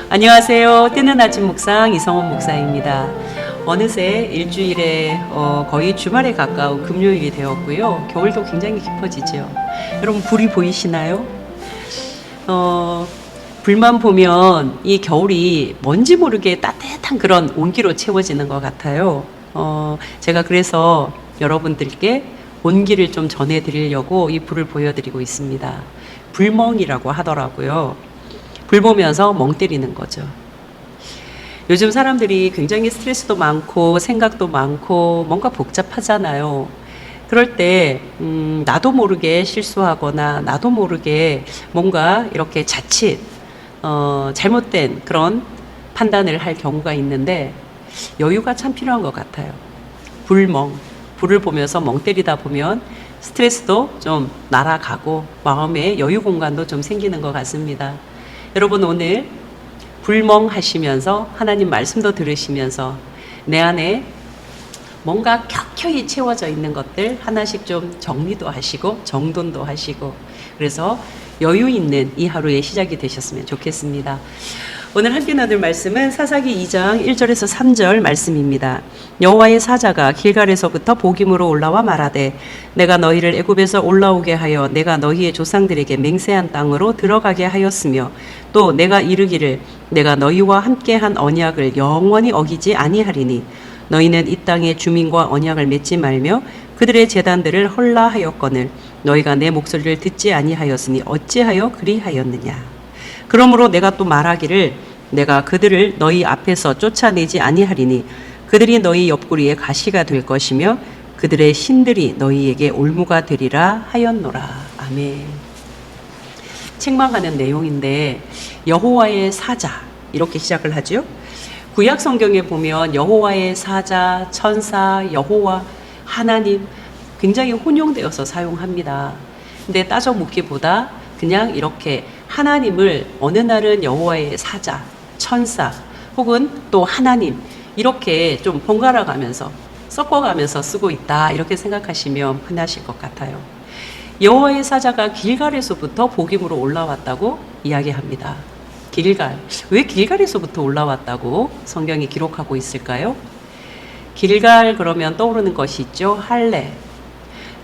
안녕하세요. 뜨는 아침 묵상 이성원 목사입니다. 어느새 일주일에 거의 주말에 가까운 금요일이 되었고요. 겨울도 굉장히 깊어지죠. 여러분 불이 보이시나요? 불만 보면 이 겨울이 뭔지 모르게 따뜻한 그런 온기로 채워지는 것 같아요. 제가 그래서 여러분들께 온기를 좀 전해드리려고 이 불을 보여드리고 있습니다. 불멍이라고 하더라고요. 불 보면서 멍 때리는 거죠. 요즘 사람들이 굉장히 스트레스도 많고 생각도 많고 뭔가 복잡하잖아요. 그럴 때 나도 모르게 실수하거나 나도 모르게 뭔가 이렇게 자칫 잘못된 그런 판단을 할 경우가 있는데 여유가 참 필요한 것 같아요. 불을 보면서 멍 때리다 보면 스트레스도 좀 날아가고 마음의 여유 공간도 좀 생기는 것 같습니다. 여러분 오늘 불멍하시면서 하나님 말씀도 들으시면서 내 안에 뭔가 켜켜이 채워져 있는 것들 하나씩 좀 정리도 하시고 정돈도 하시고 그래서 여유 있는 이 하루의 시작이 되셨으면 좋겠습니다. 오늘 함께 나눌 말씀은 사사기 2장 1절에서 3절 말씀입니다. 여호와의 사자가 길갈에서부터 보김으로 올라와 말하되 내가 너희를 애굽에서 올라오게 하여 내가 너희의 조상들에게 맹세한 땅으로 들어가게 하였으며 또 내가 이르기를 내가 너희와 함께한 언약을 영원히 어기지 아니하리니 너희는 이 땅의 주민과 언약을 맺지 말며 그들의 제단들을 헐라하였거늘 너희가 내 목소리를 듣지 아니하였으니 어찌하여 그리하였느냐. 그러므로 내가 또 말하기를 내가 그들을 너희 앞에서 쫓아내지 아니하리니 그들이 너희 옆구리에 가시가 될 것이며 그들의 신들이 너희에게 올무가 되리라 하였노라. 아멘. 책망하는 내용인데 여호와의 사자 이렇게 시작을 하죠. 구약 성경에 보면 여호와의 사자, 천사, 여호와, 하나님 굉장히 혼용되어서 사용합니다. 근데 따져 묻기보다 그냥 이렇게 하나님을 어느 날은 여호와의 사자, 천사 혹은 또 하나님 이렇게 좀 번갈아 가면서 섞어가면서 쓰고 있다 이렇게 생각하시면 편하실 것 같아요. 여호와의 사자가 길갈에서부터 보김으로 올라왔다고 이야기합니다. 길갈, 왜 길갈에서부터 올라왔다고 성경이 기록하고 있을까요? 길갈 그러면 떠오르는 것이 있죠. 할례.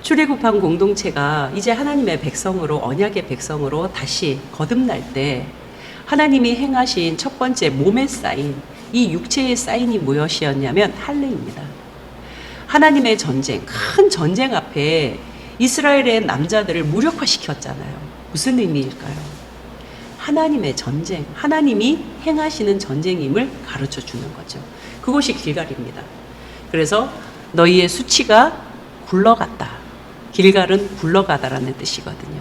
출애굽한 공동체가 이제 하나님의 백성으로 언약의 백성으로 다시 거듭날 때 하나님이 행하신 첫 번째 몸의 사인, 이 육체의 사인이 무엇이었냐면 할례입니다. 하나님의 전쟁, 큰 전쟁 앞에 이스라엘의 남자들을 무력화시켰잖아요. 무슨 의미일까요? 하나님의 전쟁, 하나님이 행하시는 전쟁임을 가르쳐 주는 거죠. 그것이 길갈입니다. 그래서 너희의 수치가 굴러갔다. 길갈은 굴러가다라는 뜻이거든요.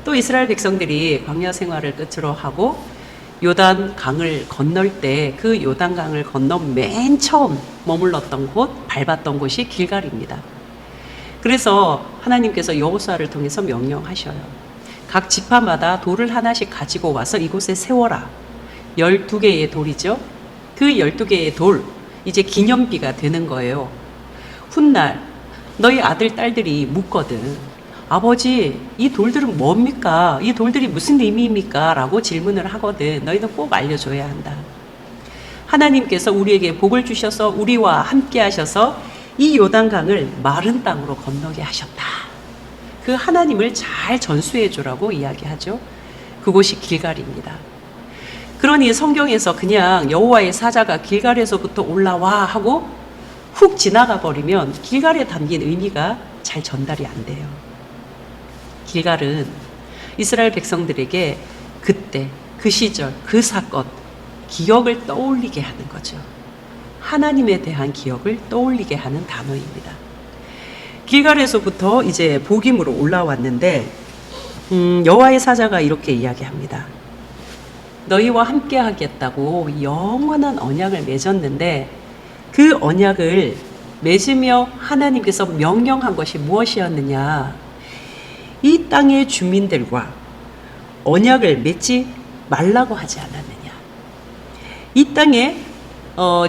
또 이스라엘 백성들이 광야 생활을 끝으로 하고 요단 강을 건널 때 그 요단 강을 건너 맨 처음 머물렀던 곳, 밟았던 곳이 길갈입니다. 그래서 하나님께서 여호수아를 통해서 명령하셔요. 각 지파마다 돌을 하나씩 가지고 와서 이곳에 세워라. 12개의 돌이죠. 그 12개의 돌, 이제 기념비가 되는 거예요. 훗날 너희 아들, 딸들이 묻거든. 아버지, 이 돌들은 뭡니까? 이 돌들이 무슨 의미입니까? 라고 질문을 하거든. 너희는 꼭 알려줘야 한다. 하나님께서 우리에게 복을 주셔서 우리와 함께 하셔서 이 요단강을 마른 땅으로 건너게 하셨다. 그 하나님을 잘 전수해 주라고 이야기하죠. 그곳이 길갈입니다. 그러니 성경에서 그냥 여호와의 사자가 길갈에서부터 올라와 하고 훅 지나가 버리면 길갈에 담긴 의미가 잘 전달이 안 돼요. 길갈은 이스라엘 백성들에게 그때, 그 시절, 그 사건, 기억을 떠올리게 하는 거죠. 하나님에 대한 기억을 떠올리게 하는 단어입니다. 길갈에서부터 이제 보김으로 올라왔는데 여호와의 사자가 이렇게 이야기합니다. 너희와 함께 하겠다고 영원한 언약을 맺었는데 그 언약을 맺으며 하나님께서 명령한 것이 무엇이었느냐? 이 땅의 주민들과 언약을 맺지 말라고 하지 않았느냐? 이 땅에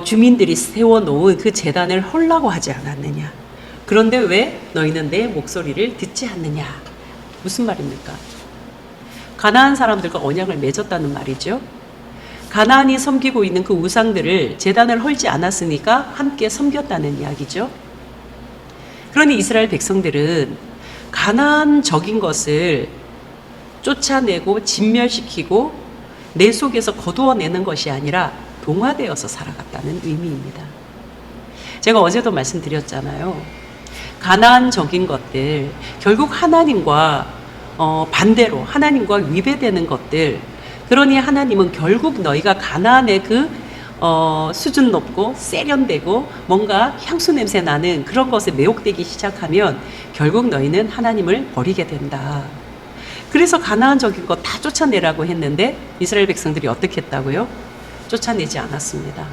주민들이 세워놓은 그 제단을 헐라고 하지 않았느냐? 그런데 왜 너희는 내 목소리를 듣지 않느냐? 무슨 말입니까? 가나안 사람들과 언약을 맺었다는 말이죠. 가나안이 섬기고 있는 그 우상들을 제단을 헐지 않았으니까 함께 섬겼다는 이야기죠. 그러니 이스라엘 백성들은 가나안적인 것을 쫓아내고 진멸시키고 내 속에서 거두어내는 것이 아니라 동화되어서 살아갔다는 의미입니다. 제가 어제도 말씀드렸잖아요. 가나안적인 것들, 결국 하나님과 반대로 하나님과 위배되는 것들. 그러니 하나님은 결국 너희가 가나안의 그 수준 높고 세련되고 뭔가 향수 냄새 나는 그런 것에 매혹되기 시작하면 결국 너희는 하나님을 버리게 된다. 그래서 가나안적인 것 다 쫓아내라고 했는데 이스라엘 백성들이 어떻게 했다고요? 쫓아내지 않았습니다.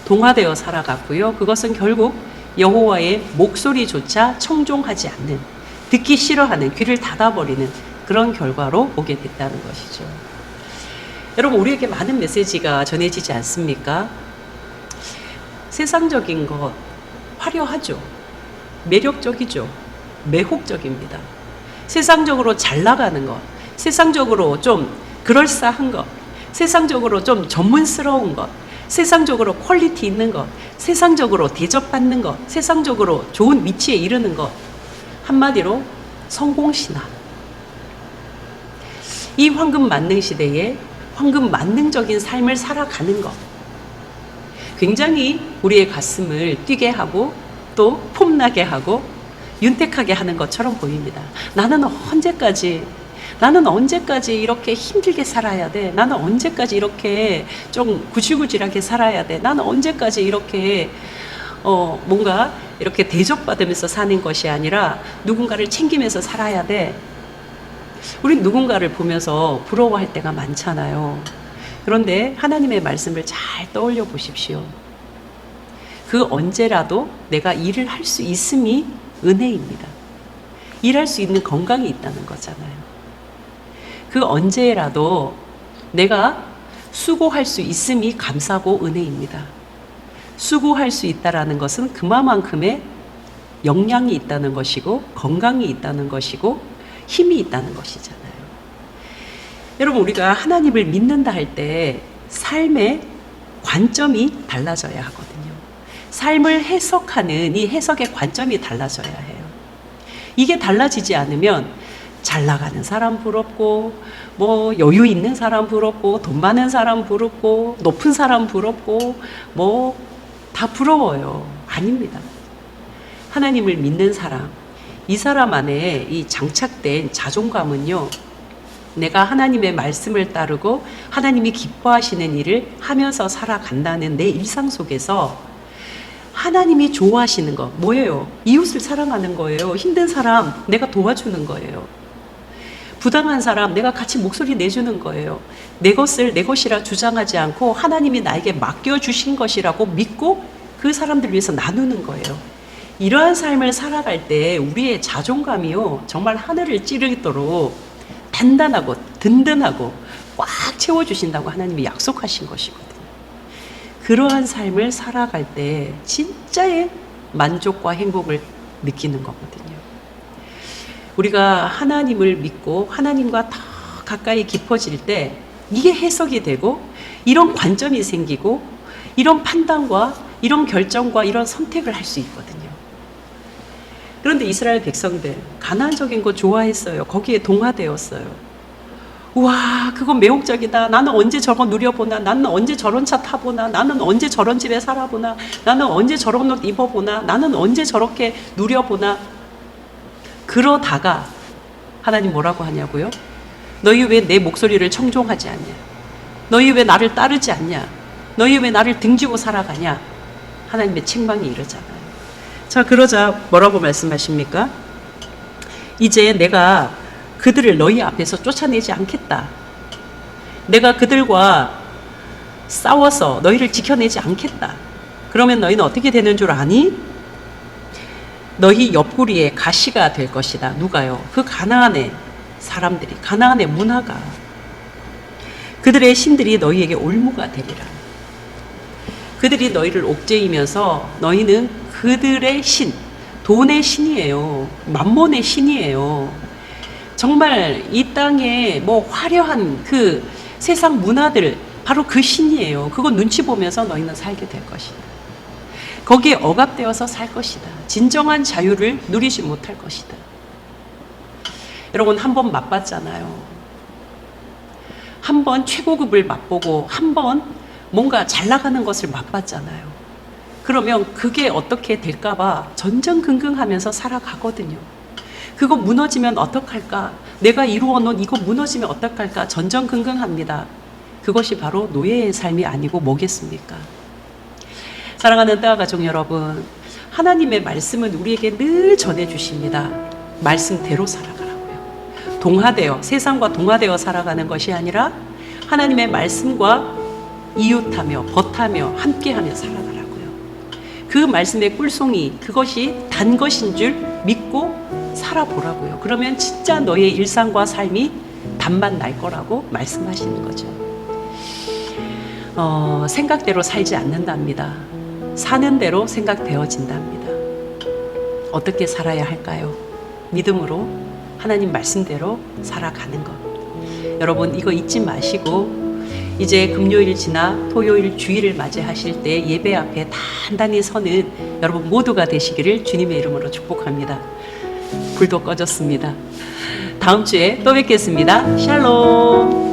동화되어 살아갔고요. 그것은 결국 여호와의 목소리조차 청종하지 않는, 듣기 싫어하는, 귀를 닫아버리는 그런 결과로 오게 됐다는 것이죠. 여러분, 우리에게 많은 메시지가 전해지지 않습니까? 세상적인 것 화려하죠. 매력적이죠. 매혹적입니다. 세상적으로 잘 나가는 것, 세상적으로 좀 그럴싸한 것, 세상적으로 좀 전문스러운 것, 세상적으로 퀄리티 있는 것, 세상적으로 대접받는 것, 세상적으로 좋은 위치에 이르는 것, 한마디로 성공신화. 이 황금 만능 시대에 황금 만능적인 삶을 살아가는 것, 굉장히 우리의 가슴을 뛰게 하고 또 폼나게 하고 윤택하게 하는 것처럼 보입니다. 나는 언제까지 이렇게 힘들게 살아야 돼? 나는 언제까지 이렇게 좀 구질구질하게 살아야 돼? 나는 언제까지 이렇게 뭔가 이렇게 대접받으면서 사는 것이 아니라 누군가를 챙기면서 살아야 돼? 우린 누군가를 보면서 부러워할 때가 많잖아요. 그런데 하나님의 말씀을 잘 떠올려 보십시오. 그 언제라도 내가 일을 할 수 있음이 은혜입니다. 일할 수 있는 건강이 있다는 거잖아요. 그 언제라도 내가 수고할 수 있음이 감사고 은혜입니다. 수고할 수 있다라는 것은 그만큼의 역량이 있다는 것이고 건강이 있다는 것이고 힘이 있다는 것이잖아요. 여러분, 우리가 하나님을 믿는다 할 때 삶의 관점이 달라져야 하거든요. 삶을 해석하는 이 해석의 관점이 달라져야 해요. 이게 달라지지 않으면 잘 나가는 사람 부럽고, 뭐 여유 있는 사람 부럽고, 돈 많은 사람 부럽고, 높은 사람 부럽고, 뭐 다 부러워요. 아닙니다. 하나님을 믿는 사람, 이 사람 안에 이 장착된 자존감은요, 내가 하나님의 말씀을 따르고 하나님이 기뻐하시는 일을 하면서 살아간다는 내 일상 속에서 하나님이 좋아하시는 거 뭐예요? 이웃을 사랑하는 거예요. 힘든 사람 내가 도와주는 거예요. 부당한 사람 내가 같이 목소리 내주는 거예요. 내 것을 내 것이라 주장하지 않고 하나님이 나에게 맡겨주신 것이라고 믿고 그 사람들 위해서 나누는 거예요. 이러한 삶을 살아갈 때 우리의 자존감이요, 정말 하늘을 찌르도록 단단하고 든든하고 꽉 채워주신다고 하나님이 약속하신 것이거든요. 그러한 삶을 살아갈 때 진짜의 만족과 행복을 느끼는 거거든요. 우리가 하나님을 믿고 하나님과 더 가까이 깊어질 때 이게 해석이 되고 이런 관점이 생기고 이런 판단과 이런 결정과 이런 선택을 할 수 있거든요. 그런데 이스라엘 백성들 가나안적인 거 좋아했어요. 거기에 동화되었어요. 우와, 그거 매혹적이다. 나는 언제 저거 누려보나. 나는 언제 저런 차 타보나. 나는 언제 저런 집에 살아보나. 나는 언제 저런 옷 입어보나. 나는 언제 저렇게 누려보나. 그러다가 하나님 뭐라고 하냐고요? 너희 왜 내 목소리를 청종하지 않냐? 너희 왜 나를 따르지 않냐? 너희 왜 나를 등지고 살아가냐? 하나님의 책망이 이러잖아요. 자, 그러자 뭐라고 말씀하십니까? 이제 내가 그들을 너희 앞에서 쫓아내지 않겠다. 내가 그들과 싸워서 너희를 지켜내지 않겠다. 그러면 너희는 어떻게 되는 줄 아니? 너희 옆구리에 가시가 될 것이다. 누가요? 그 가나안의 사람들이, 가나안의 문화가, 그들의 신들이 너희에게 올무가 되리라. 그들이 너희를 옥죄이면서 너희는 그들의 신, 돈의 신이에요. 만몬의 신이에요. 정말 이 땅에 뭐 화려한 그 세상 문화들 바로 그 신이에요. 그거 눈치 보면서 너희는 살게 될 것이다. 거기에 억압되어서 살 것이다. 진정한 자유를 누리지 못할 것이다. 여러분 한 번 맛봤잖아요. 한 번 최고급을 맛보고 한 번 뭔가 잘 나가는 것을 맛봤잖아요. 그러면 그게 어떻게 될까봐 전전긍긍하면서 살아가거든요. 그거 무너지면 어떡할까? 내가 이루어놓은 이거 무너지면 어떡할까? 전전긍긍합니다. 그것이 바로 노예의 삶이 아니고 뭐겠습니까? 사랑하는 따아 가족 여러분, 하나님의 말씀은 우리에게 늘 전해주십니다. 말씀대로 살아가라고요. 동화되어, 세상과 동화되어 살아가는 것이 아니라 하나님의 말씀과 이웃하며 벗하며 함께하며 살아가라고요. 그 말씀의 꿀송이, 그것이 단 것인 줄 믿고 살아보라고요. 그러면 진짜 너의 일상과 삶이 단맛 날 거라고 말씀하시는 거죠. 생각대로 살지 않는답니다. 사는 대로 생각되어진답니다. 어떻게 살아야 할까요? 믿음으로 하나님 말씀대로 살아가는 것. 여러분 이거 잊지 마시고 이제 금요일 지나 토요일 주일을 맞이하실 때 예배 앞에 단단히 서는 여러분 모두가 되시기를 주님의 이름으로 축복합니다. 불도 꺼졌습니다. 다음 주에 또 뵙겠습니다. 샬롬.